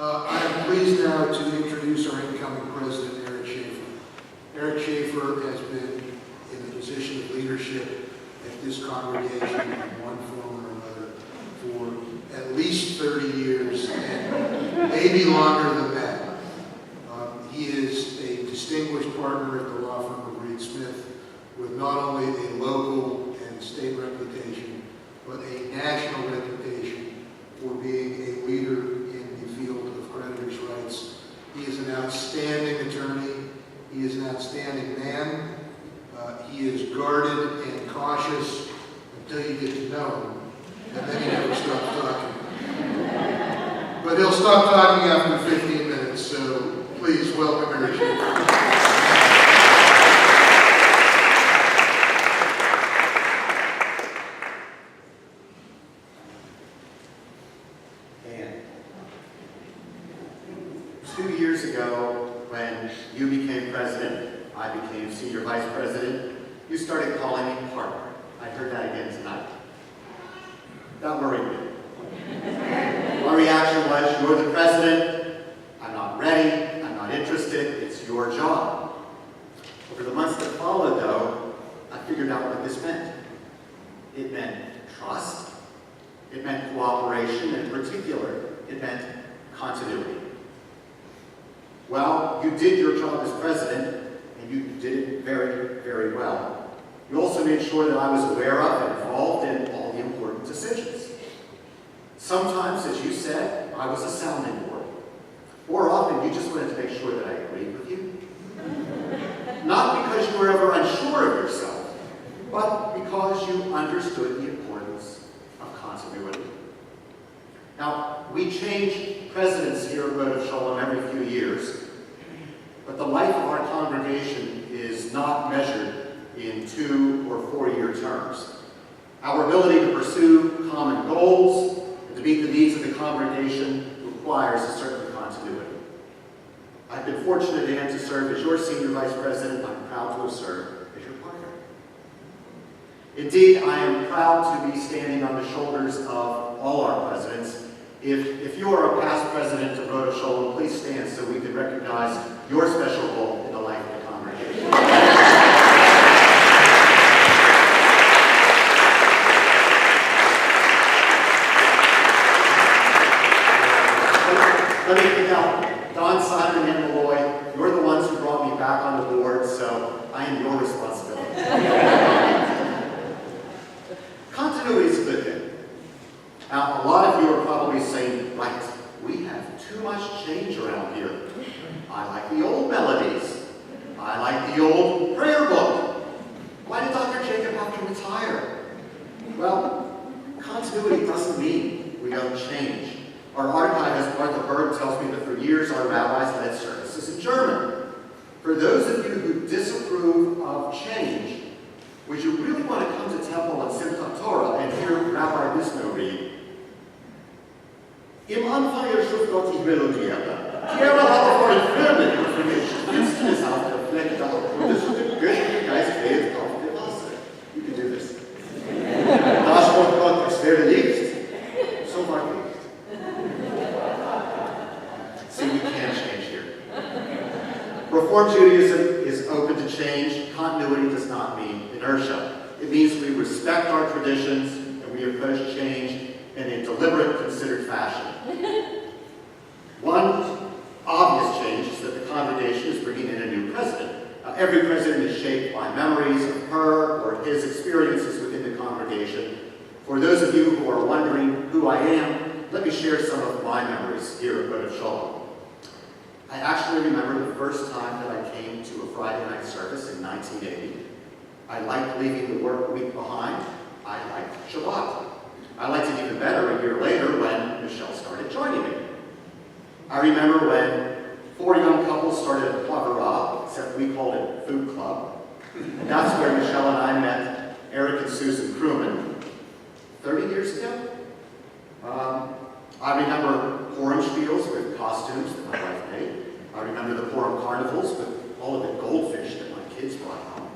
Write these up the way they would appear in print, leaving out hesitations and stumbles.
I am pleased now to introduce our incoming president, Eric Schaffer. Eric Schaffer has been in the position of leadership at this congregation in one form or another for at least 30 years and maybe longer than that. He is a distinguished partner at the law firm of Reed Smith with not only a local and state reputation, but a national reputation for being a leader in the field of creditors' rights. He is an outstanding attorney. He is an outstanding man. He is guarded and cautious until you get to know him, and then he never stops talking. But he'll stop talking after 15 minutes, so please welcome Eric Schaffer. Years ago, when you became president, I became senior vice president, you started calling me partner. I heard that again tonight. That worried me. My reaction was, you're the president, I'm not ready, I'm not interested, it's your job. Over the months that followed, though, I figured out what this meant. It meant trust, it meant cooperation, and in particular, it meant continuity. Well, you did your job as president, and you did it very, very well. You also made sure that I was aware of and involved in all the important decisions. Sometimes, as you said, I was a sounding board. More often, you just wanted to make sure that I agreed with you. Not because you were ever unsure of yourself, but because you understood the importance of continuity. Now, we change presidents here at Rodef Shalom every few years, but the life of our congregation is not measured in 2 or 4-year terms. Our ability to pursue common goals and to meet the needs of the congregation requires a certain continuity. I've been fortunate again to serve as your senior vice president. I'm proud to have served as your partner. Indeed, I am proud to be standing on the shoulders of all our presidents. If you are a past president of Rodef Shalom, please stand so we can recognize your special role in the life of the congregation. Let me pick out Don, Simon, and Malloy. You're the ones who brought me back on the board, so I am your responsibility. Continuity is a good thing. Now, a lot of you are probably saying, right, we have too much change around here. I like the old melodies. I like the old prayer book. Why did Dr. Jacob have to retire? Well, continuity doesn't mean we don't change. Our archivist, Martha Berg, tells me that for years our rabbis led services in German. For those of you who disapprove of change, would you really want to come to temple on Simchat Torah and hear Rabbi Bisno read, Im Anfang erschuf Gott die Melodie. Die Erde hatte vor den Firmen und für die Finsternis auf der Flecke und es wird der göttliche Geist weht auf dem Wasser. You can do this. Da sprach Gott, es werde Licht, so war Licht. See, we can change here. Reform Judaism is open to change. Continuity does not mean inertia. It means we respect our traditions and we approach change in a deliberate, considered fashion. One obvious change is that the congregation is bringing in a new president. Every president is shaped by memories of her or his experiences within the congregation. For those of you who are wondering who I am, let me share some of my memories here at Rodef Shalom. I actually remember the first time that I came to a Friday night service in 1980. I liked leaving the work week behind. I liked Shabbat. I liked it even better a year later when Michelle started joining me. I remember when 4 young couples started a Clavera, except we called it Food Club. And that's where Michelle and I met Eric and Susan Crewman 30 years ago. I remember Purim spiels with costumes that my wife made. I remember the Purim carnivals with all of the goldfish that my kids brought home.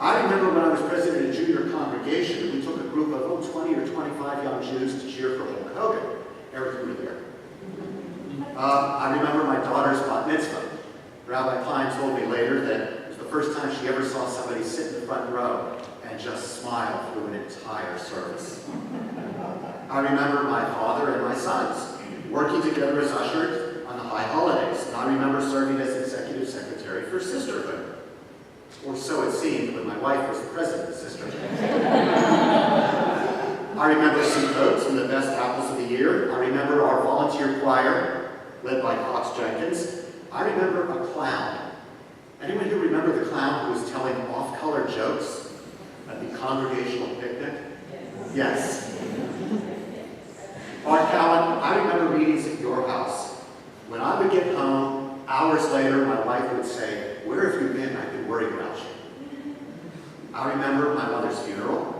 I remember when I was president of a junior congregation, we took a group of 20 or 25 young Jews to cheer for Hulk Hogan. Eric, you were there. I remember my daughter's bat mitzvah. Rabbi Klein told me later that it was the first time she ever saw somebody sit in the front row and just smile through an entire service. I remember my father and my sons working together as ushers on the high holidays, and I remember serving as executive secretary for Sisterhood. Or so it seemed when my wife was the president of Sisterhood. I remember some coats and the best apples of the year. I remember our volunteer choir, led by Cox Jenkins. I remember a clown. Anyone here remember the clown who was telling off-color jokes at the congregational picnic? Yes. Art Cowan, I remember meetings at your house. When I would get home, hours later, my wife would say, "Where have you been? I've been worried about you." I remember my mother's funeral.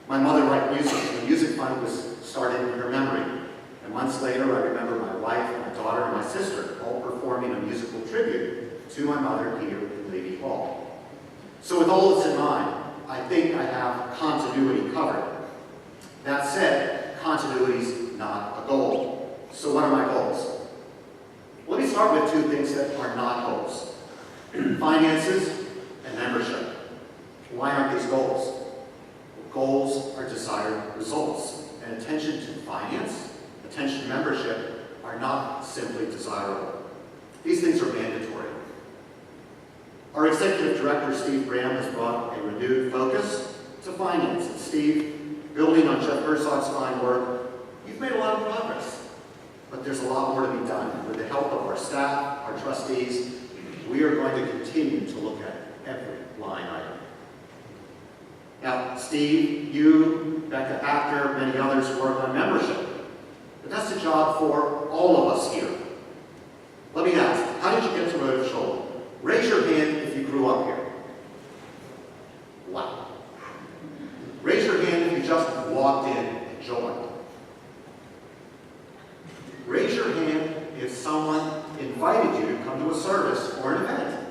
My mother liked music. The music fund was started in her memory. And months later, I remember my wife, my daughter, and my sister all performing a musical tribute to my mother here in Levy Hall. So with all this in mind, I think I have continuity covered. That said, continuity is not a goal. So what are my goals? Let me start with two things that are not goals. Finances and membership. Why aren't these goals? Well, goals are desired results, and attention to finance, attention to membership are not simply desirable. These things are mandatory. Our executive director, Steve Graham, has brought a renewed focus to finance. And Steve, building on Jeff Herzog's fine work, you've made a lot of progress, but there's a lot more to be done. With the help of our staff, our trustees, we are going to continue to look at every line item. Now, Steve, you, Becca Actor, many others work on membership. But that's a job for all of us here. Let me ask, how did you get to Rodef Shalom? Raise your hand if you grew up here. Wow. Raise your hand if you just walked in and joined. Raise your hand if someone invited you to come to a service or an event.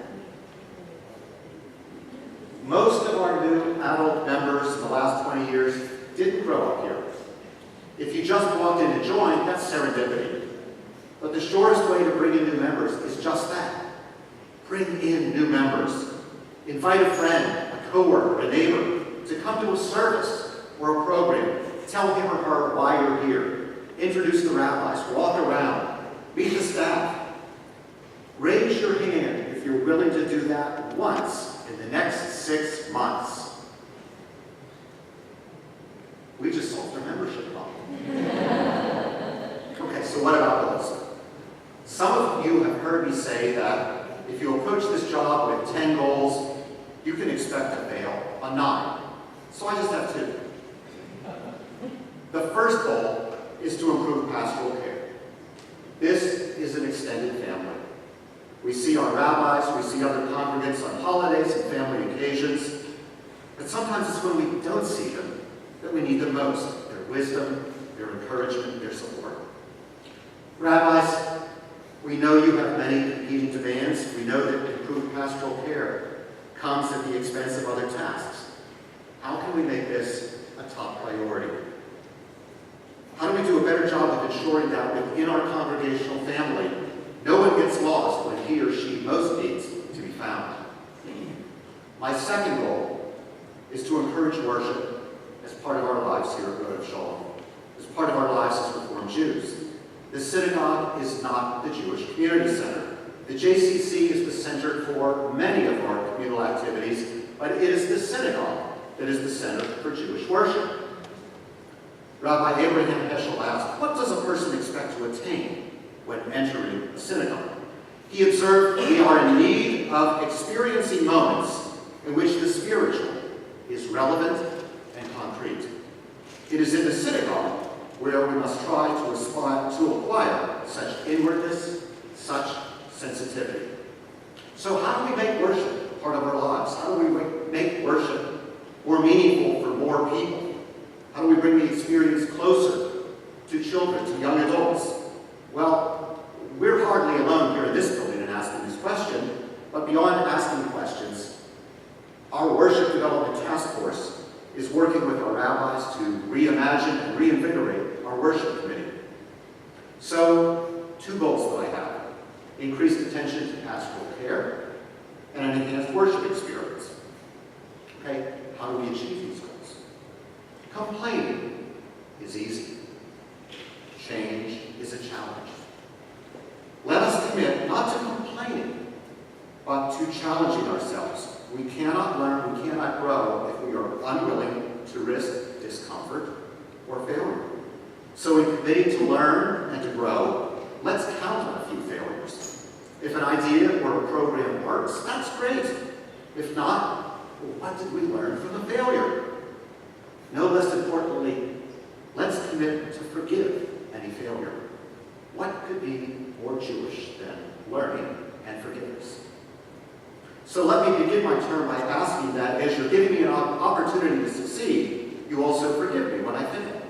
Most of our new adult members in the last 20 years didn't grow up here. If you just walked in and joined, that's serendipity. But the surest way to bring in new members is just that. Bring in new members. Invite a friend, a coworker, a neighbor to come to a service or a program. Tell him or her why you're here. Introduce the rabbis, walk around, meet the staff. Raise your hand if you're willing to do that once in the next 6 months. We just solved our membership problem. Okay, so what about goals? Some of you have heard me say that if you approach this job with 10 goals, you can expect to fail on 9. So I just have 2. The first goal is to improve pastoral care. This is an extended family. We see our rabbis, we see other congregants on holidays and family occasions, but sometimes it's when we don't see them that we need them most. Their wisdom, their encouragement, their support. Rabbis, we know you have many competing demands. We know that improved pastoral care comes at the expense of other tasks. How can we make this a top priority? How do we do a better job of ensuring that within our congregational family, no one gets lost when he or she most needs to be found? My second goal is to encourage worship as part of our lives here at Rodef Shalom, as part of our lives as Reformed Jews. The synagogue is not the Jewish Community Center. The JCC is the center for many of our communal activities, but it is the synagogue that is the center for Jewish worship. Rabbi Abraham Heschel asked, what does a person expect to attain when entering a synagogue? He observed, we are in need of experiencing moments in which the spiritual is relevant and concrete. It is in the synagogue where we must try to aspire to acquire such inwardness, such sensitivity. So how do we make worship part of our lives? How do we make worship more meaningful for more people? How do we bring the experience closer to children, to young adults? Well, we're hardly alone here in this building in asking this question, but beyond asking questions, our worship development task force is working with our rabbis to reimagine and reinvigorate our worship committee. So, 2 goals increased attention to pastoral care, and an enhanced worship experience. Okay, how do we achieve these goals? Complaining is easy. Change is a challenge. Let us commit not to complaining, but to challenging ourselves. We cannot learn, we cannot grow if we are unwilling to risk discomfort or failure. So in committing to learn and to grow, let's count on a few failures. If an idea or a program works, that's great. If not, well, what did we learn from the failure? No less importantly, let's commit to forgive any failure. What could be more Jewish than learning and forgiveness? So let me begin my term by asking that as you're giving me an opportunity to succeed, you also forgive me when I fail.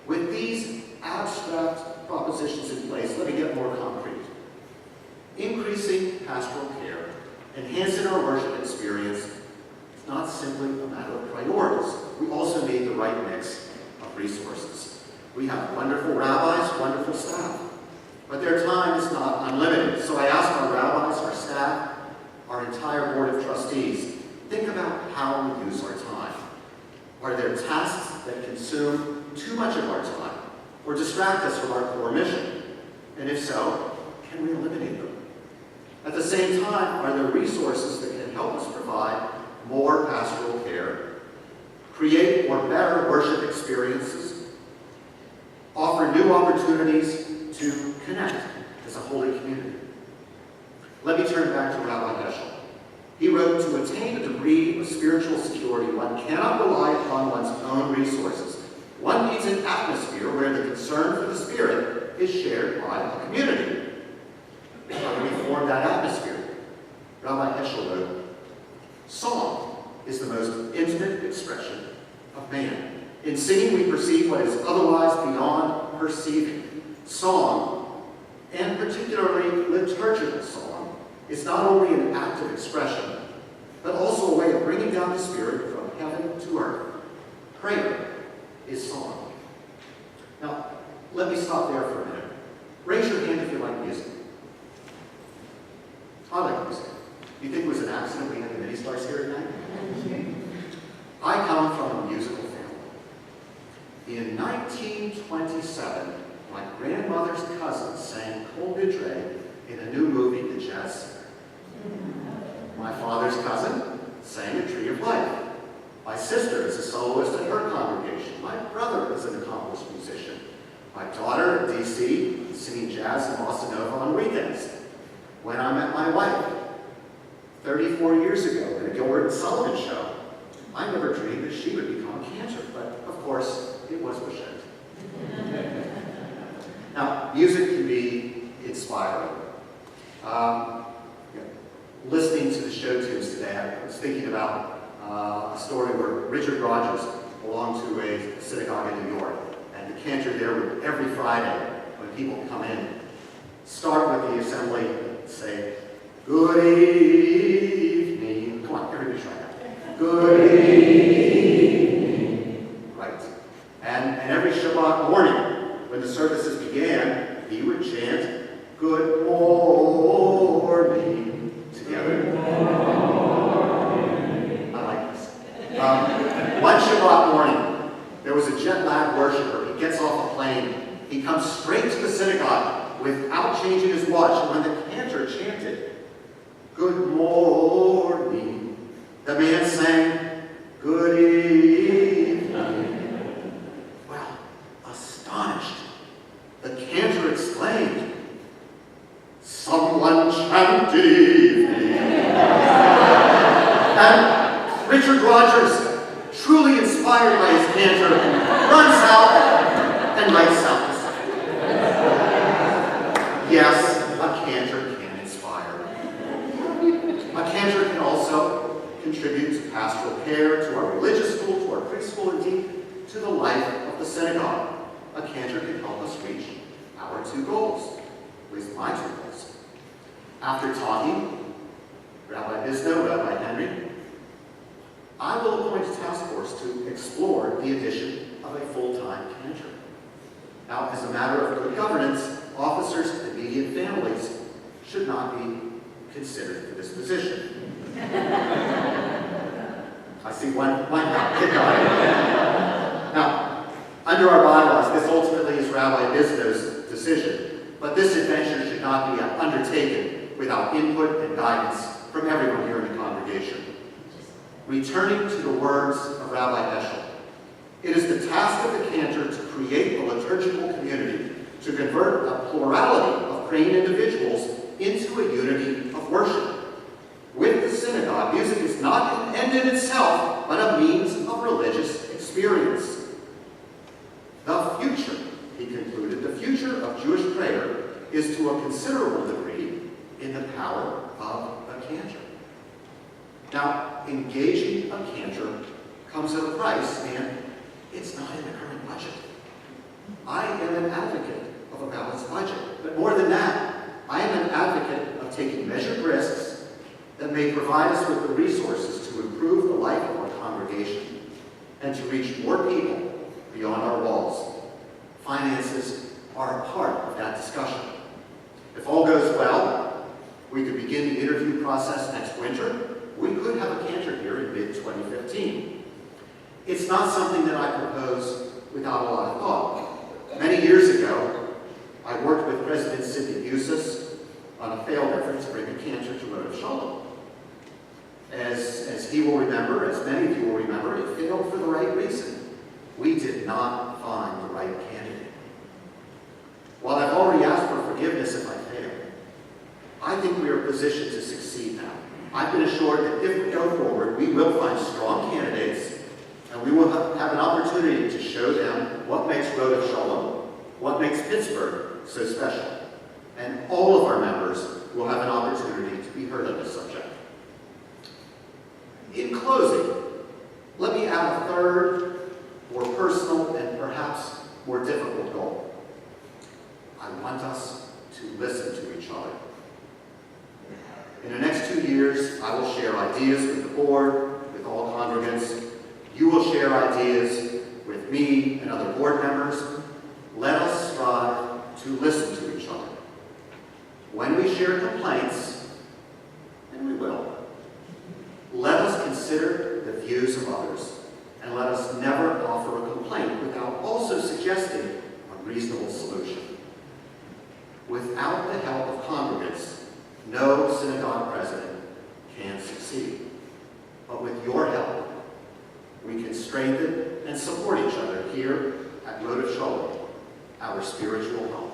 With these abstract propositions in place, let me get more concrete. Increasing pastoral care, enhancing our worship experience, is not simply a matter of priorities. We also need the right mix of resources. We have wonderful rabbis, wonderful staff, but their time is not unlimited. So I ask our rabbis, our staff, our entire board of trustees, think about how we use our time. Are there tasks that consume too much of our time or distract us from our core mission? And if so, can we eliminate them? At the same time, are there resources that can help us provide more pastoral care, create more better worship experiences, offer new opportunities to connect as a holy community? Let me turn back to Rabbi Heschel. He wrote, "To attain a degree of spiritual security, one cannot rely upon one's own resources. One needs an atmosphere where the concern for the Spirit is shared by a community." How do we form that atmosphere? Rabbi Heschel wrote, "Song is the most intimate expression of man. In singing, we perceive what is otherwise beyond perceiving. Song, and particularly liturgical song, is not only an act of expression, but also a way of bringing down the Spirit from heaven to earth. Prayer is song." Now, let me stop there for a minute. Raise your hand if you like music. I like music. You think it was an accident we had the mini-stars here tonight? I come from a musical family. In 1927, my grandmother's cousin sang Kol Nidre in a new movie, The Jazz Singer. My father's cousin sang A Tree of Life. My sister is a soloist in her congregation. My brother is an accomplished musician. My daughter in D.C. is singing jazz and bossa nova on weekends. When I met my wife 34 years ago in a Gilbert and Sullivan show, I never dreamed that she would become a cantor, but of course, it was Bouchette. Now, music can be inspiring. Listening to the show tunes today, I was thinking about a story where Richard Rogers belonged to a synagogue in New York, and the cantor there would, every Friday, when people come in, start with the assembly and say, "Good evening." Come on, everybody try that. "Good evening." Right. And every Shabbat morning, when the services began, he would chant, "Good morning," together. I like this. One Shabbat morning, there was a jet-lagged worshiper. He gets off a plane. He comes straight to the synagogue without changing his watch. And when the cantor chanted, "Good morning," the man sang, "Good evening." Well, astonished, the cantor exclaimed, "Someone chanted evening." And Richard Rogers, truly inspired by his cantor, runs out and writes out the song. Yes, a cantor can inspire. A cantor can also contribute to pastoral care, to our religious school, to our preschool, indeed, to the life of the synagogue. A cantor can help us reach our two goals, at least my two goals. After talking, Rabbi Bisno, Rabbi Henry, I will appoint a task force to explore the addition of a full-time cantor. Now, as a matter of good governance, officers can be immediate families should not be considered for this position. I see one now. Now, under our bylaws, this ultimately is Rabbi Bizno's decision, but this adventure should not be undertaken without input and guidance from everyone here in the congregation. Returning to the words of Rabbi Eshel, it is the task of the cantor to create a liturgical community, to convert a plurality of praying individuals into a unity of worship. With the synagogue, music is not an end in itself, but a means of religious experience. The future, he concluded, the future of Jewish prayer is to a considerable degree in the power of a cantor. Now, engaging a cantor comes at a price, and it's not in the current budget. I am an advocate of a balanced budget, but more than that, I am an advocate of taking measured risks that may provide us with the resources to improve the life of our congregation and to reach more people beyond our walls. Finances are a part of that discussion. If all goes well, we could begin the interview process next winter. We could have a cantor here in mid-2015. It's not something that I propose without a lot of thought. Many years ago, I worked with President Sidney Busis on a failed effort to bring a cantor to Rodef Shalom. As he will remember, as many of you will remember, it failed for the right reason. We did not find the right candidate. While I've already asked for forgiveness if I fail, I think we are positioned to succeed now. I've been assured that if we go forward, we will find strong candidates, and we will have an opportunity to show them what makes Rodef Shalom, what makes Pittsburgh so special. And all of our members will have an opportunity to be heard on this subject. In closing, let me add a third, more personal, and perhaps more difficult goal. I want us to listen to each other. In the next 2 years, I will share ideas with the board, with all congregants. You will share ideas with me and other board members. Let us strive to listen to each other. When we share complaints, and we will, let us consider the views of others, and let us never offer a complaint without also suggesting a reasonable solution. Without the help of congregants, no synagogue president can succeed. But with your help, we can strengthen and support each other here at Rodef Shalom, our spiritual home.